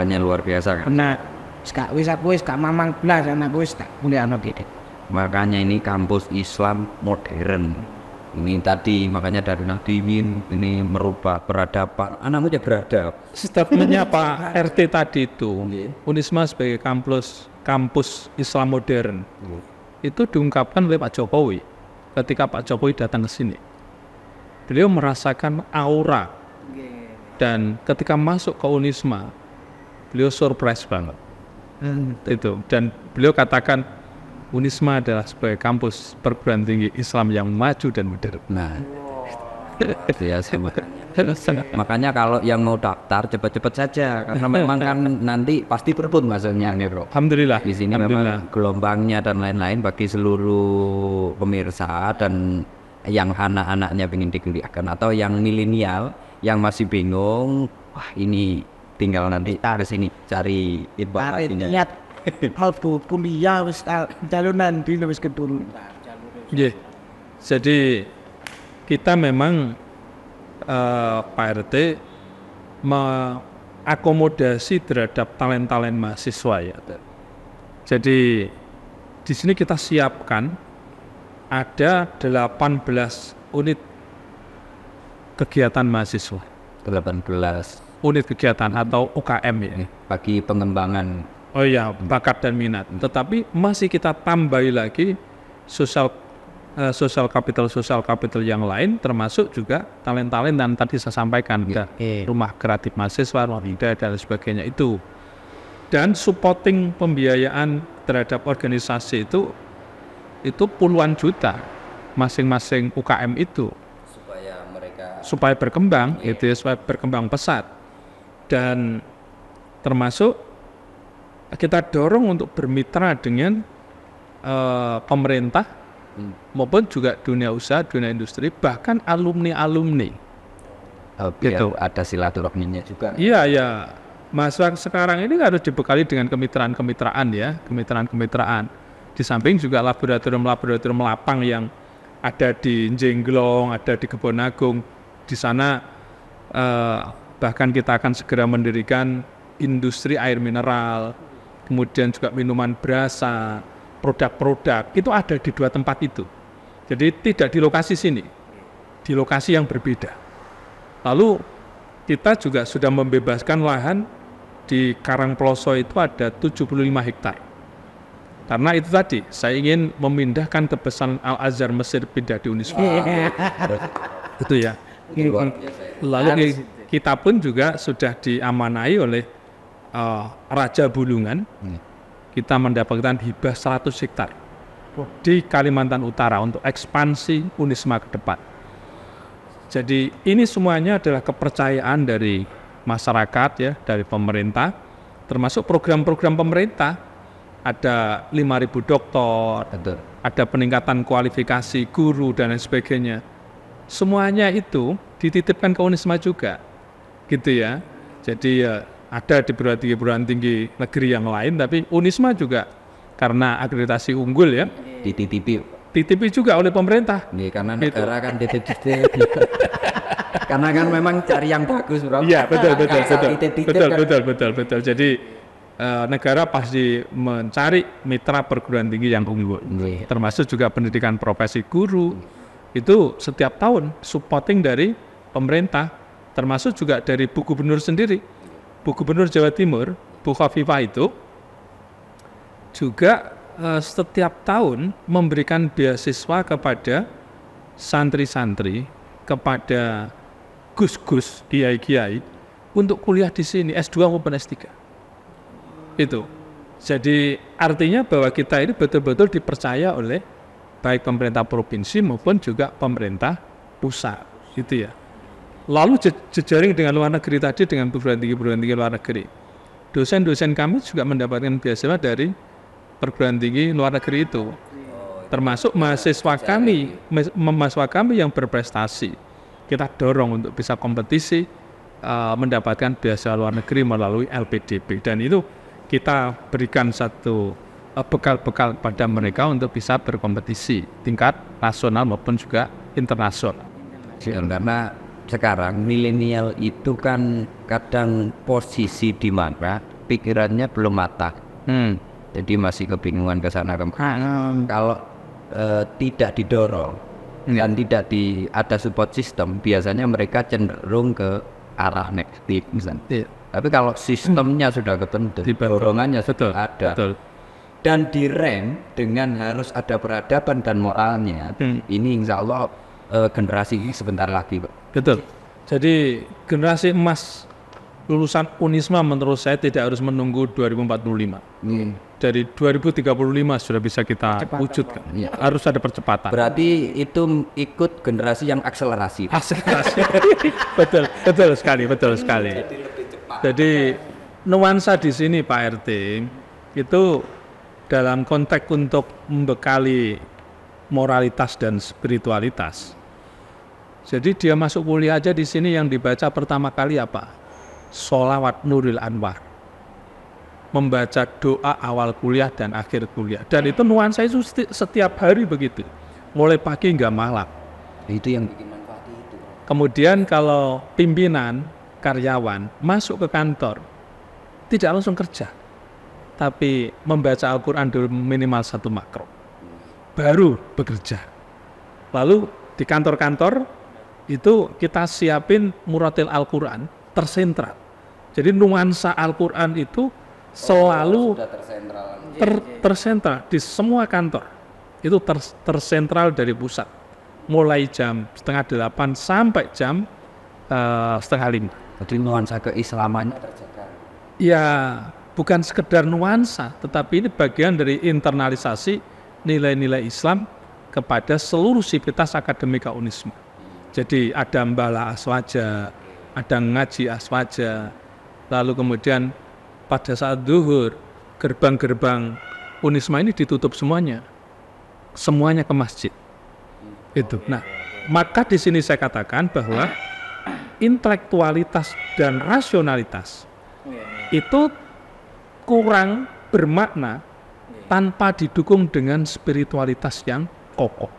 makanya luar biasa kan. Benar. Aku wis gak mamang blas anakku wis tak kuliahno gitu. Makanya ini kampus Islam modern. Ini tadi makanya dari Nadimin ini merubah peradaban. Anakmu ya beradab. Statementnya Pak RT tadi itu, Unisma sebagai kampus Islam modern, itu diungkapkan oleh Pak Jokowi ketika Pak Jokowi datang ke sini. Beliau merasakan aura, dan ketika masuk ke Unisma, beliau surprise banget. Itu, dan beliau katakan Unisma adalah sebagai kampus perguruan tinggi Islam yang maju dan modern. Nah, itu ya makanya kalau yang mau daftar cepat-cepat saja karena memang kan nanti pasti berebut maksudnya nih bro. Alhamdulillah. Di sini memang gelombangnya dan lain-lain bagi seluruh pemirsa dan yang anak-anaknya ingin dikuliahkan atau yang milenial yang masih bingung, wah ini tinggal nanti ke sini cari informasinya. Lihat kalau kuliah wis jalunan dulu wis keturun. Jadi kita memang Pak RT mengakomodasi terhadap talent-talent mahasiswa ya. Jadi di sini kita siapkan ada 18 unit kegiatan mahasiswa. 18 unit kegiatan atau UKM ya. Bagi pengembangan. Oh iya, bakat dan minat. Tetapi masih kita tambahi lagi social capital yang lain, termasuk juga talent-talent dan tadi saya sampaikan rumah kreatif mahasiswa, ruang ide dan sebagainya itu. Dan supporting pembiayaan terhadap organisasi itu puluhan juta masing-masing UKM itu supaya berkembang, itu ya, supaya berkembang pesat. Dan termasuk kita dorong untuk bermitra dengan pemerintah maupun juga dunia usaha, dunia industri, bahkan alumni-alumni. Gitu. Ada silaturahminya juga. Iya, ya. Masa sekarang ini harus dibekali dengan kemitraan ya, kemitraan. Di samping juga laboratorium lapang yang ada di Jengglong, ada di Kebonagung. Di sana bahkan kita akan segera mendirikan industri air mineral, kemudian juga minuman berasa, produk-produk itu ada di 2 tempat itu. Jadi tidak di lokasi sini, di lokasi yang berbeda. Lalu kita juga sudah membebaskan lahan di Karangploso itu ada 75 hektar. Karena itu tadi, saya ingin memindahkan kebesaran Al-Azhar Mesir pindah di Unisma. Itu ya. Lalu kita pun juga sudah diamanai oleh Raja Bulungan. Kita mendapatkan hibah 100 hektar di Kalimantan Utara untuk ekspansi Unisma ke depan. Jadi ini semuanya adalah kepercayaan dari masyarakat ya, dari pemerintah, termasuk program-program pemerintah. Ada 5.000 dokter, ada peningkatan kualifikasi guru dan lain sebagainya. Semuanya itu dititipkan ke Unisma juga, gitu ya. Jadi ya ada di perguruan tinggi negeri yang lain, tapi Unisma juga karena akreditasi unggul ya, dititipi juga oleh pemerintah. Karena negara kan titip-titip. Karena kan memang cari yang bagus, bro. Iya, betul. Jadi negara pasti mencari mitra perguruan tinggi yang unggul, termasuk juga pendidikan profesi guru. Itu setiap tahun supporting dari pemerintah, termasuk juga dari Bu Gubernur sendiri. Bu Gubernur Jawa Timur, Bu Khofifah itu juga setiap tahun memberikan beasiswa kepada santri-santri, kepada gus-gus, kiai-kiai untuk kuliah di sini S2 maupun S3. Itu. Jadi artinya bahwa kita ini betul-betul dipercaya oleh baik pemerintah provinsi maupun juga pemerintah pusat, gitu ya. Lalu jejaring dengan luar negeri tadi, dengan perguruan tinggi luar negeri. Dosen-dosen kami juga mendapatkan beasiswa dari perguruan tinggi luar negeri itu. Termasuk mahasiswa kami yang berprestasi. Kita dorong untuk bisa kompetisi mendapatkan beasiswa luar negeri melalui LPDP. Dan itu kita berikan satu bekal-bekal pada mereka untuk bisa berkompetisi tingkat nasional maupun juga internasional. Karena sekarang milenial itu kan kadang posisi di mana pikirannya belum matang. Jadi masih kebingungan ke sana kemari. Kalau tidak didorong dan tidak ada support system, biasanya mereka cenderung ke arah negatif misalnya. Iya. Tapi kalau sistemnya sudah ketentu, dorongannya sudah ada, Betul. dan direm dengan harus ada peradaban dan moralnya, ini insya Allah generasi ini sebentar lagi, Pak. Betul. Jadi generasi emas lulusan Unisma menurut saya tidak harus menunggu 2045. Dari 2035 sudah bisa kita wujudkan. Harus ada percepatan. Berarti itu ikut generasi yang akselerasi. Akselerasi. betul sekali. Jadi nuansa di sini Pak RT itu dalam konteks untuk membekali moralitas dan spiritualitas. Jadi dia masuk kuliah aja di sini yang dibaca pertama kali apa? Sholawat Nuril Anwar. Membaca doa awal kuliah dan akhir kuliah. Dan itu nuansa itu setiap hari begitu. Mulai pagi hingga malam. Itu yang bikin manfaat itu. Kemudian kalau pimpinan, karyawan masuk ke kantor, tidak langsung kerja. Tapi membaca Al-Quran dulu minimal 1 makro. Baru bekerja. Lalu di kantor-kantor itu kita siapin muratil Al-Quran tersentral. Jadi nuansa Al-Quran itu selalu tersentral di semua kantor. Itu tersentral dari pusat. Mulai jam 7:30 sampai jam 4:30. Jadi nuansa keislamannya terjaga. Ya, bukan sekedar nuansa, tetapi ini bagian dari internalisasi nilai-nilai Islam kepada seluruh sivitas akademika Unisma. Jadi ada mbala aswaja, ada ngaji aswaja, lalu kemudian pada saat zuhur, gerbang-gerbang Unisma ini ditutup semuanya ke masjid. Itu. Nah, maka di sini saya katakan bahwa intelektualitas dan rasionalitas itu kurang bermakna tanpa didukung dengan spiritualitas yang kokoh.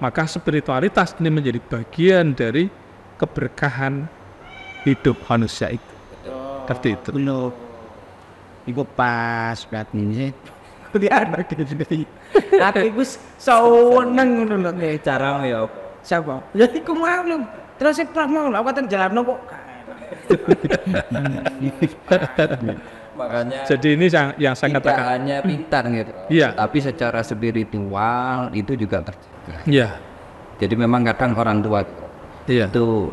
Maka spiritualitas ini menjadi bagian dari keberkahan hidup manusia itu. Seperti itu. Iku pas berarti ini di anak gitu. Tapi gue seneng ngono lho Cara ya. siapa? Ya iku mau lho. Terus sing pernah mau aku kan jalan kok. Makanya Jadi ini yang saya tidak katakan. hanya pintar gitu. Iya. Tapi secara spiritual itu juga terjaga. Iya. Jadi memang kadang orang tua Iya. itu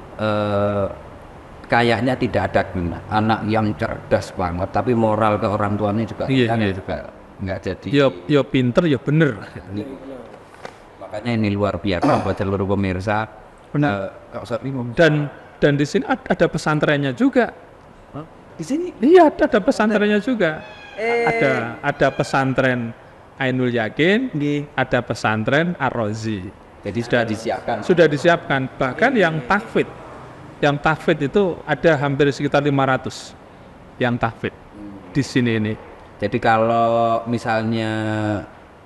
kayaknya tidak ada guna. Anak yang cerdas banget, tapi moral ke orang tuanya juga Iya, kadang iya. juga nggak jadi. Yo pinter, yo bener. Makanya ini luar biasa buat seluruh pemirsa. Benar. Kak Sapi ngomong. Dan di sini ada pesantrennya juga. Di sini Iya, ada pesantrennya juga. Ada pesantren Ainul Yakin, nggih. ada pesantren Ar-Razi. Jadi sudah disiapkan. Sudah disiapkan. Bahkan yang tahfidz itu ada hampir sekitar 500 yang tahfidz di sini ini. Jadi kalau misalnya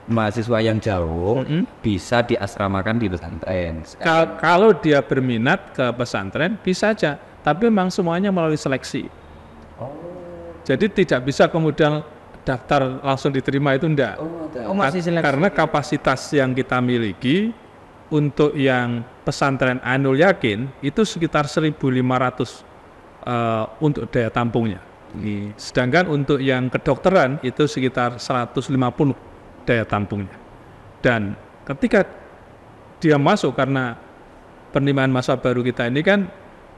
mahasiswa yang jauh bisa diasramakan di pesantren. Kalau dia berminat ke pesantren bisa aja, tapi memang semuanya melalui seleksi. Jadi tidak bisa kemudian daftar langsung diterima, itu enggak. masih seleksi. Karena kapasitas yang kita miliki untuk yang pesantren Ainul Yakin itu sekitar 1.500 untuk daya tampungnya. Sedangkan untuk yang kedokteran itu sekitar 150 daya tampungnya. Dan ketika dia masuk, karena penerimaan mahasiswa baru kita ini kan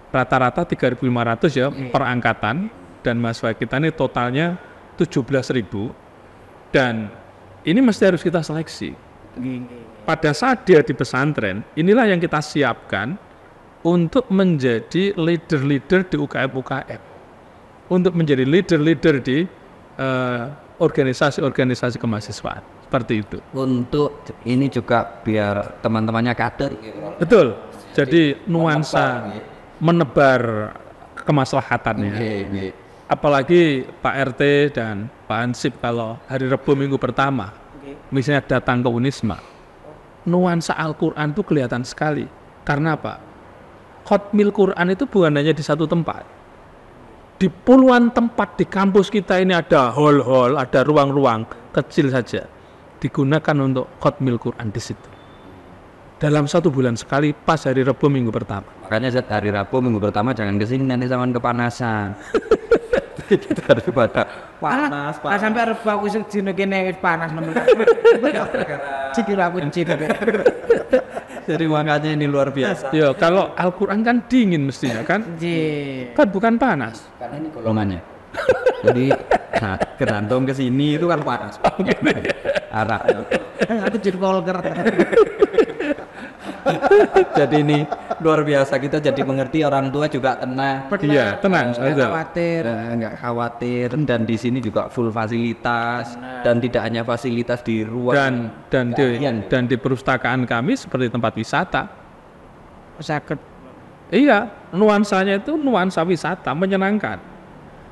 rata-rata 3.500 ya per angkatan, dan mahasiswa kita ini totalnya 17.000, dan ini mesti harus kita seleksi. Pada saat dia di pesantren, inilah yang kita siapkan untuk menjadi leader-leader di UKM-UKM, untuk menjadi leader-leader di organisasi-organisasi kemahasiswaan, seperti itu. Untuk ini juga biar teman-temannya kader. Betul. Jadi nuansa menebar kemaslahatannya. Apalagi Pak RT dan Pak Ansip kalau hari Rabu minggu pertama misalnya datang ke Unisma, nuansa Al-Quran itu kelihatan sekali. Karena apa? Khotmil Quran itu bukan hanya di satu tempat, Di puluhan tempat di kampus kita ini ada hall-hall, ada ruang-ruang kecil saja digunakan untuk khotmil Quran di situ. Dalam 1 bulan sekali pas hari Rabu minggu pertama. Makanya hari Rabu minggu pertama jangan kesini nanti sama kepanasan. Daripada panas, Pas sampai arep aku sing dino kene wis panas nemen. Dikira aku cip. Jadi makanya ini luar biasa. Ya, kalau Al-Quran kan dingin mestinya kan? Kan bukan panas. Karena ini golongannya. Jadi nah, kerantung ke sini itu kan panas. Arah. Aku jadi volker. Jadi ini luar biasa, kita jadi mengerti orang tua juga tenang. Iya, tenang saja. Khawatir. Nggak khawatir, dan di sini juga full fasilitas, dan tidak hanya fasilitas di ruang Dan di perpustakaan kami seperti tempat wisata. Sakit. Iya, nuansanya itu nuansa wisata menyenangkan.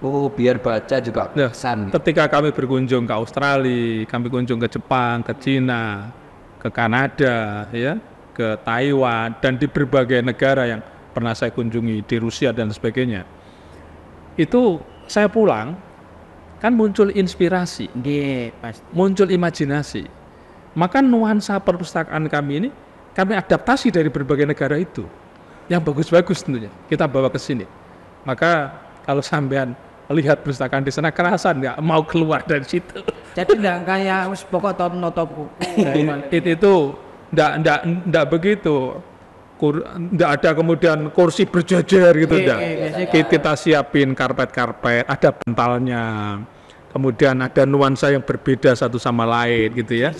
oh biar baca juga Nah, kesan. ketika kami berkunjung ke Australia, kami kunjung ke Jepang, ke Cina, ke Kanada, ya, ke Taiwan, dan di berbagai negara yang pernah saya kunjungi di Rusia dan sebagainya. Itu saya pulang, kan muncul inspirasi, Nggih, pasti. muncul imajinasi. Maka nuansa perpustakaan kami ini kami adaptasi dari berbagai negara itu. Yang bagus-bagus tentunya kita bawa ke sini. Maka kalau sampean lihat perpustakaan di sana kerasan nggak mau keluar dari situ. Jadi enggak kayak wis pokok noto buku. Itu ndak begitu. Ndak ada kemudian kursi berjejer gitu enggak. Kita siapin karpet-karpet, ada bantalnya. Kemudian ada nuansa yang berbeda satu sama lain gitu ya.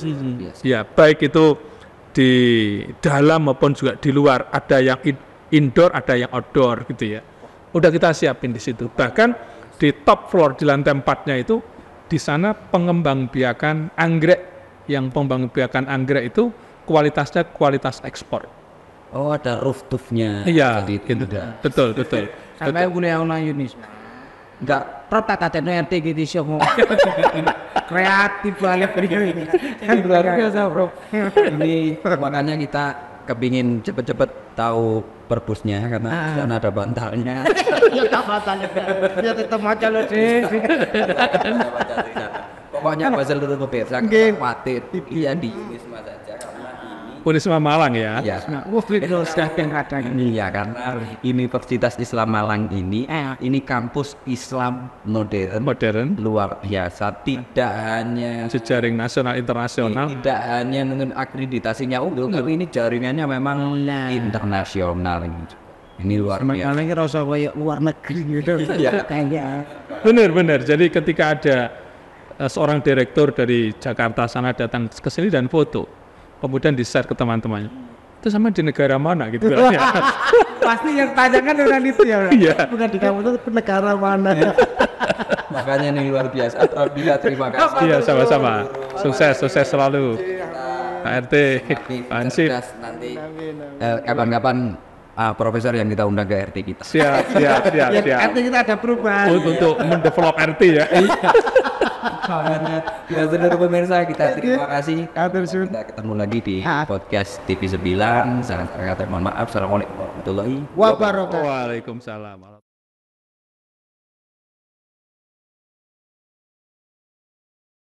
Ya, baik itu di dalam maupun juga di luar, ada yang indoor, ada yang outdoor gitu ya. Udah kita siapin di situ. Bahkan di top floor di lantai 4-nya itu di sana pengembangbiakan anggrek, yang pengembangbiakan anggrek itu kualitasnya kualitas ekspor. Oh ada rooftopnya. Iya, Jadi gitu. tidak. Betul. Sampai kuliah online Yunis. Enggak. Prop tak katen RT gitu sih ngomong. Kreatif banget ini. Luar biasa bro. Ini makanya kita kepingin cepet-cepet tahu perpusnya karena kan ada bantalnya. Ya tak batalnya. Ya tetap aja loh sih. Pokoknya seluruh pemirsa khawatir iya di Wisma saja karena Unisma Malang ya. ini ya. Itu sudah yang kadang. Iya karena Universitas Islam Malang ini kampus Islam modern luar biasa, tidak hanya Jejaring nasional internasional. tidak hanya dengan akreditasinya unggul, tapi ini jaringannya memang internasional gitu. Ini luar biasa. Makanya kira usah kayak luar negeri gitu. Kayaknya. Benar. Jadi ketika ada seorang direktur dari Jakarta sana datang ke sini dan foto, kemudian di-share ke teman-temannya. Itu sama di negara mana gitu kan? Pasti yang tanyakan dengan itu ya. Iya. Bukan di kamu itu negara mana. Makanya ini luar biasa. Alhamdulillah, terima kasih. Iya, sama-sama. Sukses selalu. Pak RT, Pak Ansip. Nanti kapan-kapan profesor yang kita undang ke RT kita. Siap. RT kita ada perubahan. Untuk mendevelop RT ya. Ya seluruh pemirsa kita terima kasih. Kita ketemu lagi di podcast TV 9. Mohon maaf. Assalamualaikum warahmatullahi Wabarakatuh. Waalaikumsalam.